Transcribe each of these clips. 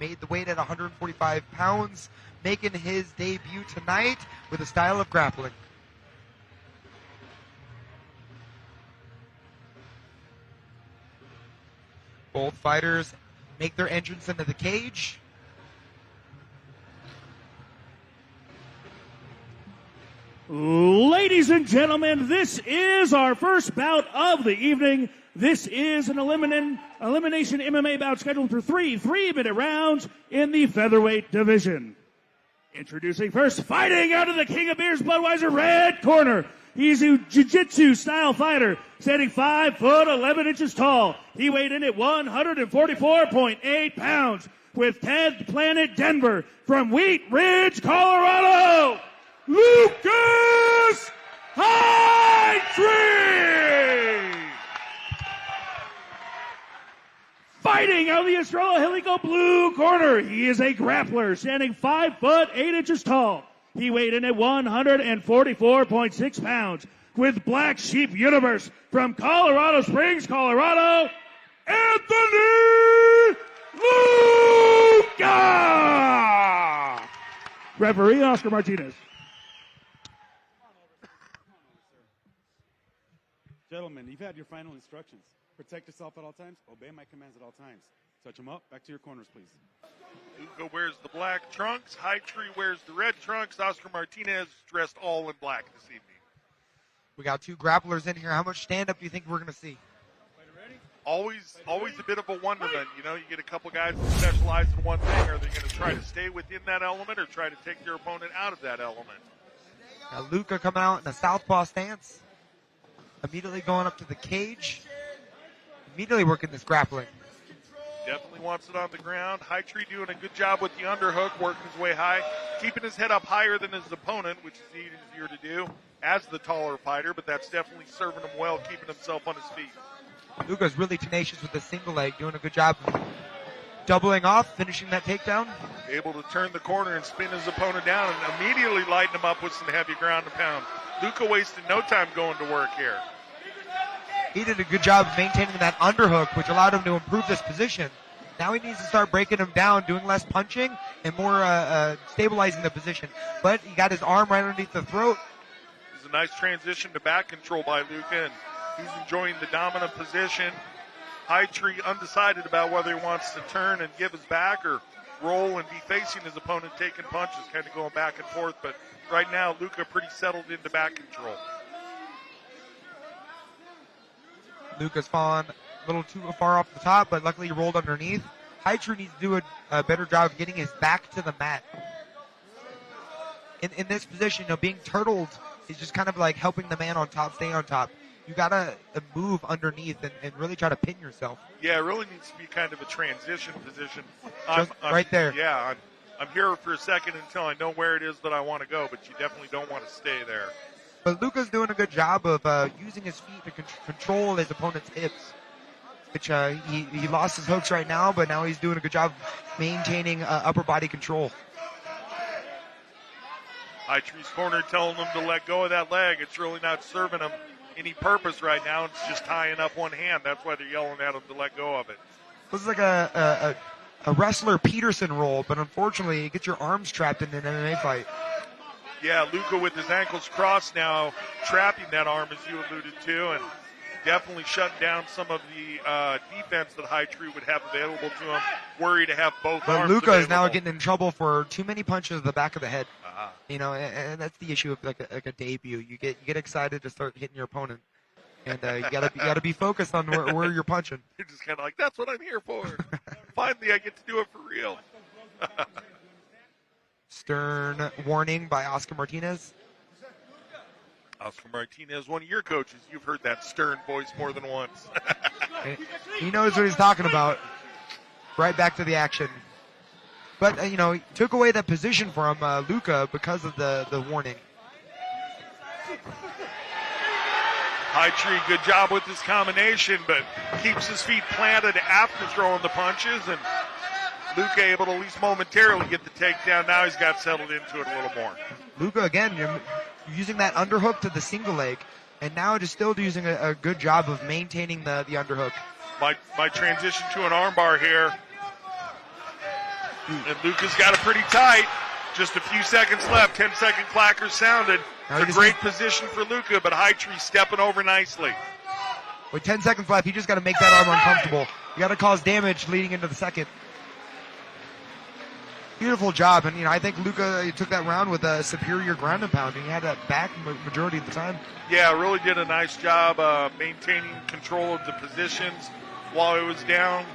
made the weight at 145 pounds, making his debut tonight with a style of grappling. Both fighters make their entrance into the cage. Ladies and gentlemen, this is our first bout of the evening. This is an elimination MMA bout scheduled for three-minute rounds in the featherweight division. Introducing first, fighting out of the King of Beers Budweiser red corner. He's a jiu-jitsu style fighter, standing 5 foot 11 inches tall. He weighed in at 144.8 pounds with 10th Planet Denver from Wheat Ridge, Colorado. Lucas Hightree! Fighting out of the Estrella Helico blue corner. He is a grappler, standing 5 foot 8 inches tall. He weighed in at 144.6 pounds with Black Sheep Universe from Colorado Springs, Colorado, Anthony Lucca! Referee Oscar Martinez. Gentlemen, you've had your final instructions. Protect yourself at all times. Obey my commands at all times. Touch them up. Back to your corners, please. Lucca wears the black trunks. Hightree wears the red trunks. Oscar Martinez dressed all in black this evening. We got two grapplers in here. How much stand-up do you think we're going to see? Always a bit of a wonderment. You know, you get a couple guys that specialize in one thing. Are they going to try to stay within that element or try to take their opponent out of that element? Now Lucca coming out in a southpaw stance. Immediately going up to the cage. Immediately working this grappling. Definitely wants it on the ground. Hightree doing a good job with the underhook, working his way high, keeping his head up higher than his opponent, which is easier to do as the taller fighter, but that's definitely serving him well, keeping himself on his feet. Lucca's really tenacious with the single leg, doing a good job of doubling off, finishing that takedown. Able to turn the corner and spin his opponent down and immediately lighten him up with some heavy ground and pound. Lucca wasted no time going to work here. He did a good job of maintaining that underhook, which allowed him to improve this position. Now he needs to start breaking him down, doing less punching and more stabilizing the position. But he got his arm right underneath the throat. It's a nice transition to back control by Lucca, and he's enjoying the dominant position. Hightree undecided about whether he wants to turn and give his back or roll and be facing his opponent, taking punches, kind of going back and forth. But right now, Lucca pretty settled into back control. Lucca's fallen a little too far off the top, but luckily he rolled underneath. Hightree needs to do a better job of getting his back to the mat. In this position, being turtled is just kind of like helping the man on top stay on top. You gotta move underneath and really try to pin yourself. Yeah, it really needs to be kind of a transition position. Right there. Yeah, I'm here for a second until I know where it is that I want to go, but you definitely don't want to stay there. But Lucca's doing a good job of using his feet to control his opponent's hips, which he lost his hooks right now, but now he's doing a good job maintaining upper body control. Hightree's corner telling him to let go of that leg. It's really not serving him any purpose right now. It's just tying up one hand. That's why they're yelling at him to let go of it. This is like a wrestler Peterson roll, but unfortunately you get your arms trapped in an MMA fight. Yeah, Lucca with his ankles crossed now, trapping that arm as you alluded to, and definitely shutting down some of the defense that Hightree would have available to him, worried to have both but arms Lucca available. is now getting in trouble for too many punches to the back of the head. Uh-huh. And that's the issue of like a debut. You get excited to start hitting your opponent, and you gotta be focused on where you're punching. You're just kind of like, that's what I'm here for. Finally, I get to do it for real. Stern warning by Oscar Martinez. Oscar Martinez, one of your coaches. You've heard that stern voice more than once. He knows what he's talking about. Right back to the action. But, he took away that position from Lucca because of the warning. Hightree, good job with this combination, but keeps his feet planted after throwing the punches, and Lucca able to at least momentarily get the takedown. Now he's got settled into it a little more. Lucca, again, you're using that underhook to the single leg, and now just still using a good job of maintaining the underhook. My transition to an armbar here. And Lucca's got it pretty tight. Just a few seconds left. 10-second clacker sounded. It's a great position for Lucca, but Hightree stepping over nicely. With 10 seconds left, you just got to make that arm uncomfortable. You got to cause damage leading into the second. Beautiful job, and I think Lucca took that round with a superior ground and pound, and he had that back majority of the time. Yeah, really did a nice job maintaining control of the positions while he was down,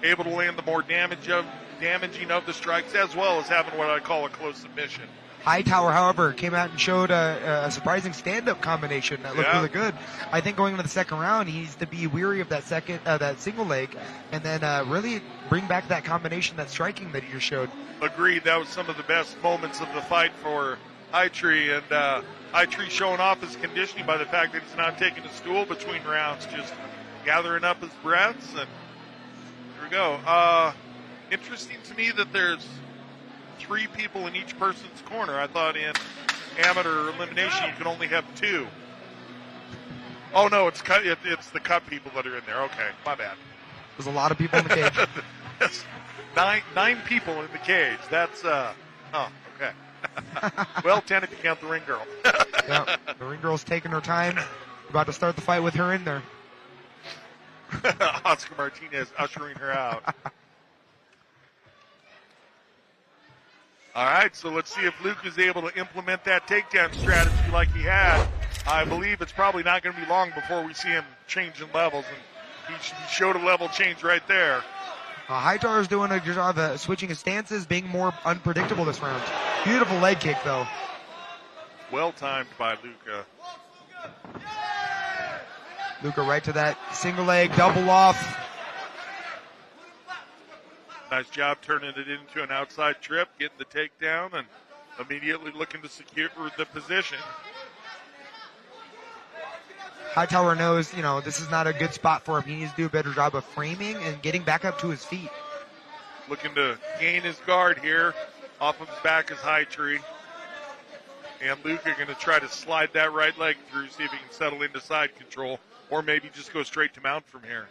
able to land the more damaging of the strikes, as well as having what I call a close submission. Hightower, however, came out and showed a surprising stand-up combination that looked really good. I think going into the second round, he needs to be weary of that single leg, and then really bring back that combination, that striking that he just showed. Agreed. That was some of the best moments of the fight for Hightree, and Hightree showing off his conditioning by the fact that he's not taking a stool between rounds, just gathering up his breaths, and here we go. Interesting to me that there's 3 people in each person's corner. I thought in amateur elimination you can only have 2. Oh no, it's the cut people that are in there. Okay, my bad. There's a lot of people in the cage. That's 9 people in the cage. That's okay. Well, 10 if you count the ring girl. Yeah, the ring girl's taking her time. We're about to start the fight with her in there. Oscar Martinez ushering her out. All right, so let's see if Luke is able to implement that takedown strategy like he had. I believe it's probably not going to be long before we see him change in levels, and he showed a level change right there. Hightower's doing a good job of switching his stances, being more unpredictable this round. Beautiful leg kick, though. Well timed by Lucca. Lucca right to that single leg, double off. Nice job turning it into an outside trip, getting the takedown, and immediately looking to secure the position. Hightower knows, this is not a good spot for him. He needs to do a better job of framing and getting back up to his feet. Looking to gain his guard here. Off of his back is Hightree. And Lucca going to try to slide that right leg through, see if he can settle into side control, or maybe just go straight to mount from here.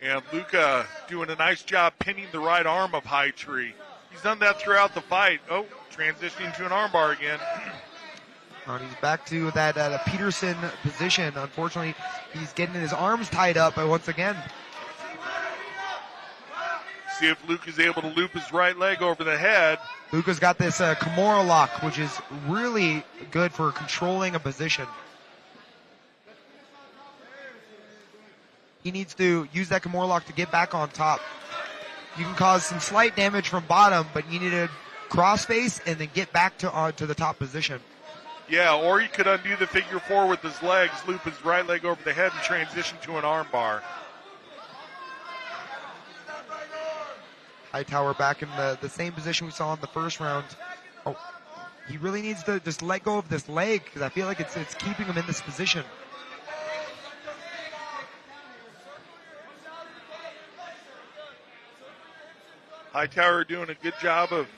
And Lucca doing a nice job pinning the right arm of Hightree. He's done that throughout the fight. Oh, transitioning to an armbar again. And he's back to that Peterson position. Unfortunately, he's getting his arms tied up once again. See if Luke is able to loop his right leg over the head. Lucca's got this Kimura lock, which is really good for controlling a position. He needs to use that Kimura lock to get back on top. You can cause some slight damage from bottom, but you need to cross face and then get back to the top position. Yeah, or he could undo the figure 4 with his legs, loop his right leg over the head, and transition to an arm bar. Hightower back in the same position we saw in the first round. Oh, he really needs to just let go of this leg because I feel like it's keeping him in this position. Hightower doing a good job of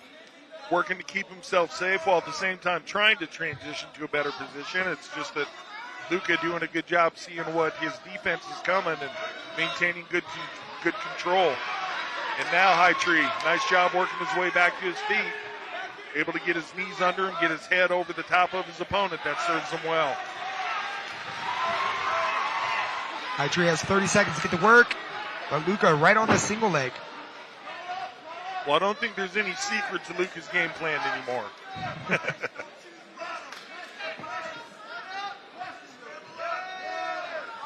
working to keep himself safe while at the same time trying to transition to a better position. It's just that Lucca doing a good job seeing what his defense is coming and maintaining good control. And now Hightree, nice job working his way back to his feet. Able to get his knees under him, get his head over the top of his opponent. That serves him well. Hightree has 30 seconds to get to work, but Lucca right on the single leg. Well, I don't think there's any secret to Lucca's game plan anymore.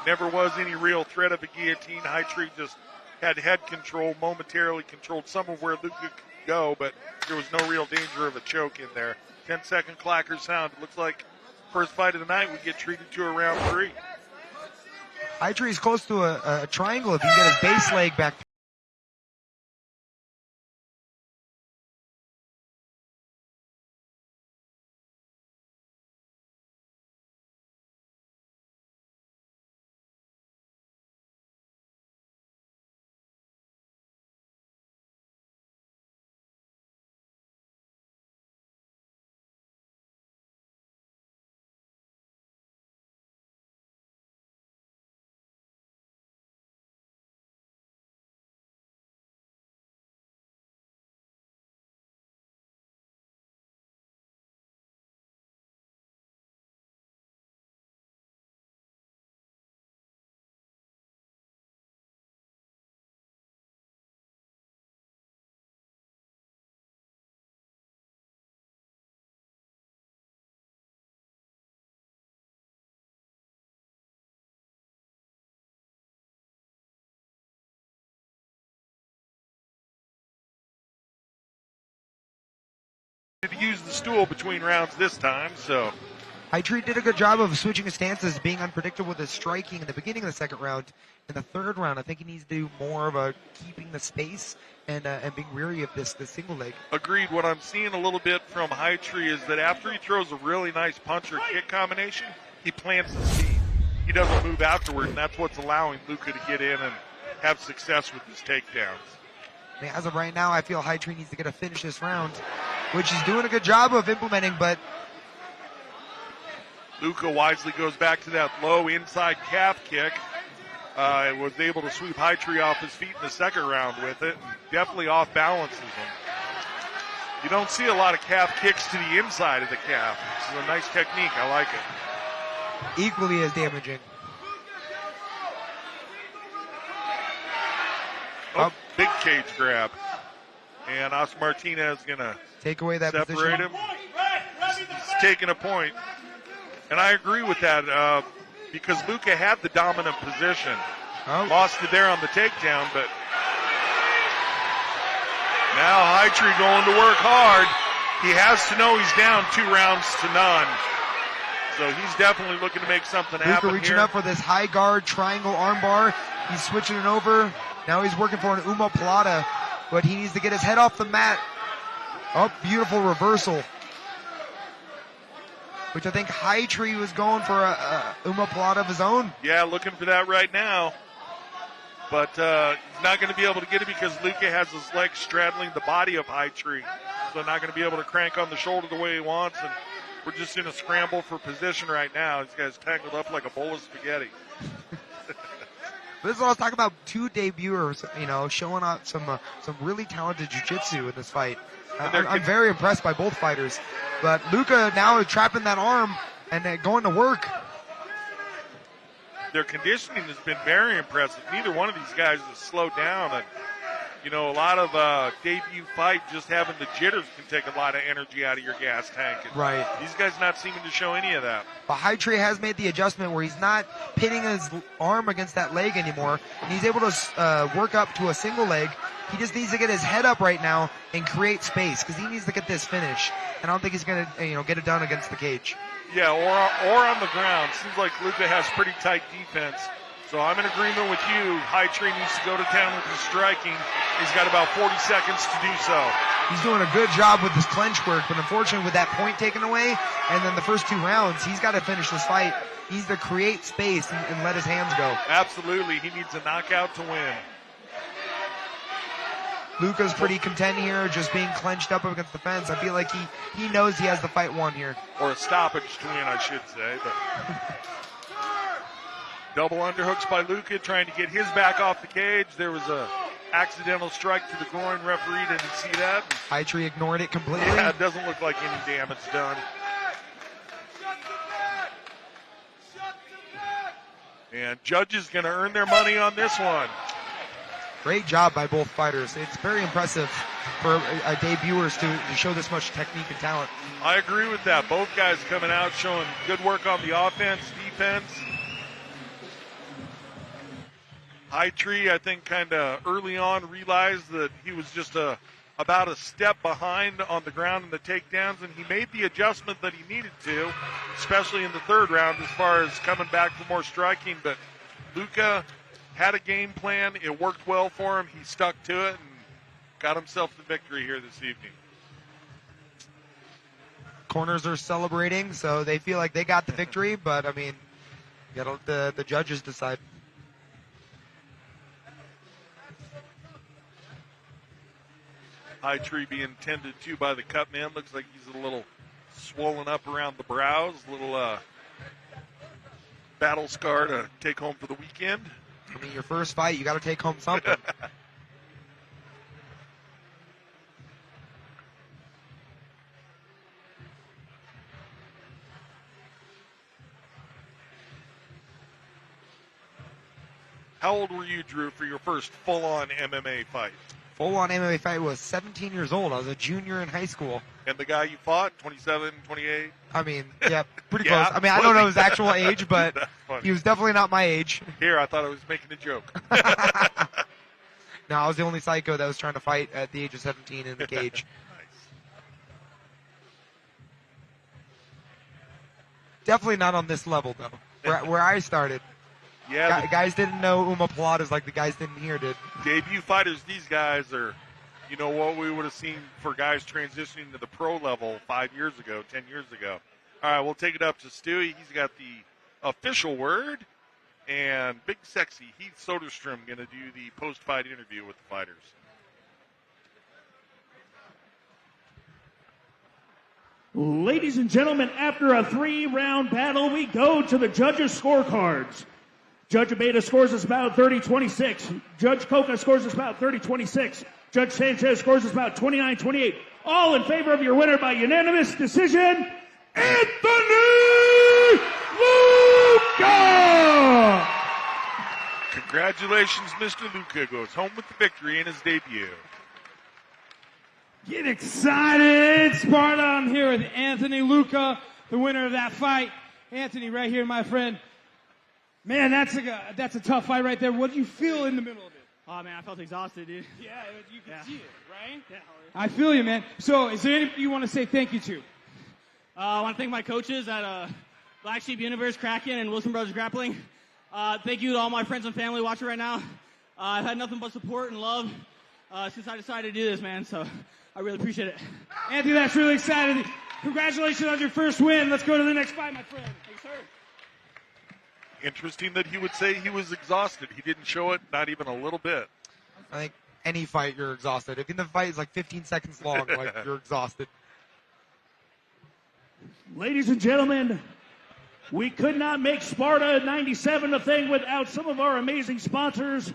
Never was any real threat of a guillotine. Hightree just had head control, momentarily controlled some of where Lucca could go, but there was no real danger of a choke in there. 10-second clacker sound. It looks like first fight of the night, we get treated to a round 3. Hightree is close to a triangle if he can get his base leg back. to use the stool between rounds this time, so Hightree did a good job of switching his stances, being unpredictable with his striking in the beginning of the second round. In the third round, I think he needs to do more of a keeping the space and being weary of this single leg. agreed. What I'm seeing a little bit from Hightree is that after he throws a really nice punch or kick combination, he plants his feet. He doesn't move afterward, and that's what's allowing Lucca to get in and have success with his takedowns. I mean, as of right now, I feel Hightree needs to get a finish this round, which he's doing a good job of implementing, but Lucca wisely goes back to that low inside calf kick. Was able to sweep Hightree off his feet in the second round with it. And definitely off balances him. You don't see a lot of calf kicks to the inside of the calf. This is a nice technique. I like it. equally as damaging. Oh, big cage grab. And Oscar Martinez going to take away that separate position. him. He's taking a point. And I agree with that because Lucca had the dominant position. Oh. Lost it there on the takedown, but now Hightree going to work hard. He has to know he's down 2 rounds to none. So he's definitely looking to make something happen Lucca reaching here. up for this high guard triangle armbar. He's switching it over. Now he's working for an omoplata, but he needs to get his head off the mat. Oh, beautiful reversal. Which I think Hightree was going for a omoplata of his own. Yeah, looking for that right now. But he's not going to be able to get it because Lucca has his legs straddling the body of Hightree. So not going to be able to crank on the shoulder the way he wants. And we're just in a scramble for position right now. This guy's tangled up like a bowl of spaghetti. This is what I was talking about. 2 debuters, showing out some really talented jiu-jitsu in this fight. I'm very impressed by both fighters. But Lucca now is trapping that arm and going to work. Their conditioning has been very impressive. Neither one of these guys has slowed down. And, a lot of debut fight, just having the jitters can take a lot of energy out of your gas tank. And right. These guys not seeming to show any of that. But Hightree has made the adjustment where he's not pitting his arm against that leg anymore. And he's able to work up to a single leg. He just needs to get his head up right now and create space because he needs to get this finish. And I don't think he's going to get it done against the cage. Yeah, or on the ground. Seems like Lucca has pretty tight defense. So I'm in agreement with you. Hightree needs to go to town with his striking. He's got about 40 seconds to do so. He's doing a good job with his clinch work, but unfortunately with that point taken away and then the first 2 rounds, he's got to finish this fight. He needs to create space and let his hands go. Absolutely. He needs a knockout to win. Lucca's pretty content here, just being clenched up against the fence. I feel like he knows he has the fight won here. Or a stoppage to win, I should say. But double underhooks by Lucca, trying to get his back off the cage. There was a accidental strike to the groin. Referee didn't see that. Hightree ignored it completely. Yeah, it doesn't look like any damage done. And judges going to earn their money on this one. Great job by both fighters. It's very impressive for debuters to show this much technique and talent. I agree with that. Both guys coming out showing good work on the offense, defense. Hightree, I think, kind of early on realized that he was just about a step behind on the ground in the takedowns, and he made the adjustment that he needed to, especially in the third round as far as coming back for more striking. But Lucca had a game plan. It worked well for him. He stuck to it and got himself the victory here this evening. Corners are celebrating, so they feel like they got the victory, but, the judges decide. Hightree being tended to by the cut man. Looks like he's a little swollen up around the brows. A little battle scar to take home for the weekend. Your first fight, you got to take home something. How old were you, Drew, for your first full-on MMA fight? Full-on MMA fight was 17 years old. I was a junior in high school. And the guy you fought, 27, 28? Yeah, pretty Yeah, close. I don't know his actual age, but he was definitely not my age. Here, I thought I was making a joke. No, I was the only psycho that was trying to fight at the age of 17 in the cage. Nice. Definitely not on this level, though. Where I started. Yeah, Guys didn't know Uma Pilates like the guys didn't here did. debut fighters, these guys are, you know, what we would have seen for guys transitioning to the pro level 5 years ago, 10 years ago. All right, we'll take it up to Stewie. He's got the official word. And big sexy Heath Soderstrom going to do the post-fight interview with the fighters. Ladies and gentlemen, after a 3-round battle, we go to the judges' scorecards. Judge Abeda scores us about 30-26. Judge Coca scores us about 30-26. Judge Sanchez scores us about 29-28. All in favor of your winner by unanimous decision, Anthony Lucca! Congratulations, Mr. Lucca goes home with the victory in his debut. Get excited, Sparta. I'm here with Anthony Lucca, the winner of that fight. Anthony, right here, my friend. Man, that's a tough fight right there. What do you feel in the middle of it? Oh, man, I felt exhausted, dude. Yeah, you can see it, right? Yeah. I feel you, man. So is there anybody you want to say thank you to? I want to thank my coaches at Black Sheep Universe, Kraken, and Wilson Brothers Grappling. Thank you to all my friends and family watching right now. I've had nothing but support and love since I decided to do this, man, so I really appreciate it. Anthony, that's really exciting. Congratulations on your first win. Let's go to the next fight, my friend. Thanks, sir. Interesting that he would say he was exhausted. He didn't show it, not even a little bit. I think any fight you're exhausted. If the fight is like 15 seconds long, like you're exhausted. Ladies and gentlemen, we could not make Sparta 97 a thing without some of our amazing sponsors.